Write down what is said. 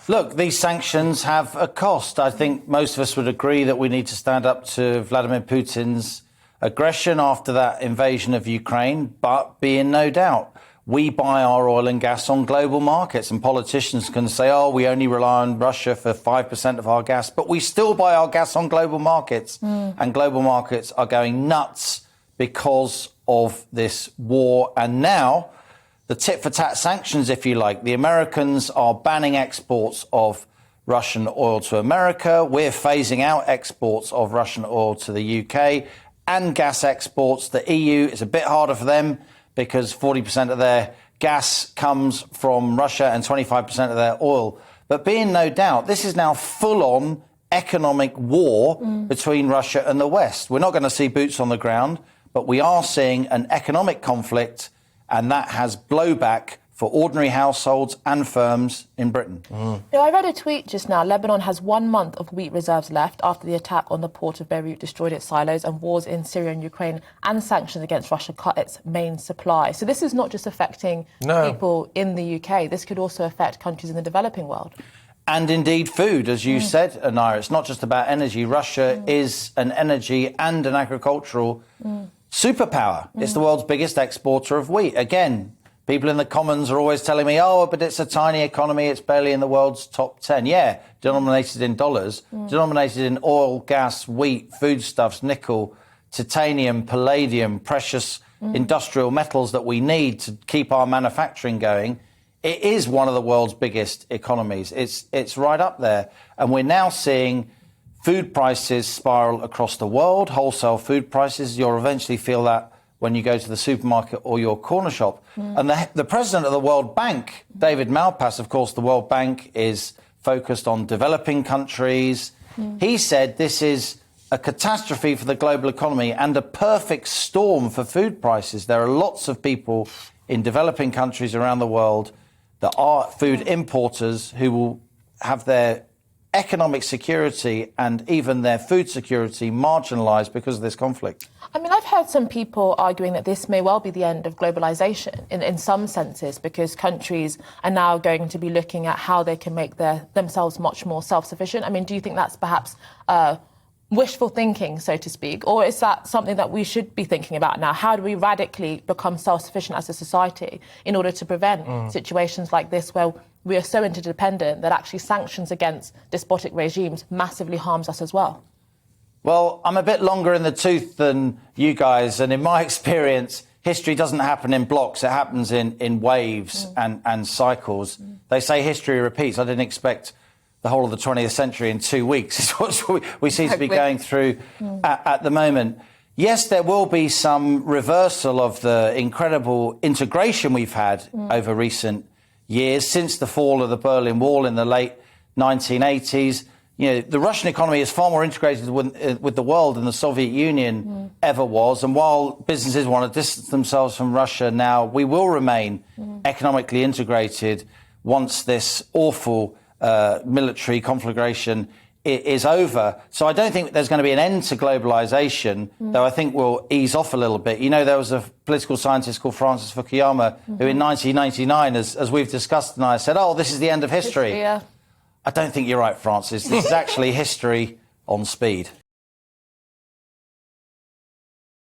Look, these sanctions have a cost. I think most of us would agree that we need to stand up to Vladimir Putin's aggression after that invasion of Ukraine, but be in no doubt, we buy our oil and gas on global markets, and politicians can say, oh, we only rely on Russia for 5% of our gas, but we still buy our gas on global markets, and global markets are going nuts because of this war. And now the tit-for-tat sanctions, if you like. The Americans are banning exports of Russian oil to America. We're phasing out exports of Russian oil to the UK and gas exports. The EU is a bit harder for them because 40% of their gas comes from Russia and 25% of their oil. But be in no doubt, this is now full-on economic war between Russia and the West. We're not going to see boots on the ground, but we are seeing an economic conflict, and that has blowback for ordinary households and firms in Britain. I read a tweet just now. Lebanon has 1 month of wheat reserves left after the attack on the port of Beirut destroyed its silos, and wars in Syria and Ukraine and sanctions against Russia cut its main supply. So this is not just affecting people in the UK. This could also affect countries in the developing world. And indeed food, as you said, Anara. It's not just about energy. Russia is an energy and an agricultural superpower. It's the world's biggest exporter of wheat. Again, people in the Commons are always telling me, oh, but it's a tiny economy, it's barely in the world's top 10. Yeah, denominated in dollars, denominated in oil, gas, wheat, foodstuffs, nickel, titanium, palladium, precious industrial metals that we need to keep our manufacturing going. It is one of the world's biggest economies. It's right up there. And we're now seeing food prices spiral across the world, wholesale food prices. You'll eventually feel that when you go to the supermarket or your corner shop. And the president of the World Bank, David Malpass, of course, the World Bank is focused on developing countries. He said this is a catastrophe for the global economy and a perfect storm for food prices. There are lots of people in developing countries around the world that are food importers who will have their economic security and even their food security marginalised because of this conflict. I mean, I've heard some people arguing that this may well be the end of globalisation in some senses, because countries are now going to be looking at how they can make themselves much more self-sufficient. I mean, do you think that's perhaps wishful thinking, so to speak, or is that something that we should be thinking about now? How do we radically become self-sufficient as a society in order to prevent situations like this where we are so interdependent that actually sanctions against despotic regimes massively harms us as well? Well, I'm a bit longer in the tooth than you guys, and in my experience, history doesn't happen in blocks. It happens in waves and cycles. They say history repeats. I didn't expect the whole of the 20th century in 2 weeks. Is what we seem to be going through at the moment. Yes, there will be some reversal of the incredible integration we've had over recent years since the fall of the Berlin Wall in the late 1980s. You know, the Russian economy is far more integrated with the world than the Soviet Union ever was. And while businesses want to distance themselves from Russia now, we will remain economically integrated once this awful military conflagration is over. So I don't think there's going to be an end to globalisation, though I think we'll ease off a little bit. You know, there was a political scientist called Francis Fukuyama who in 1999, as we've discussed, and I said, oh, this is the end of history. Yeah. I don't think you're right, Francis. This is actually history on speed.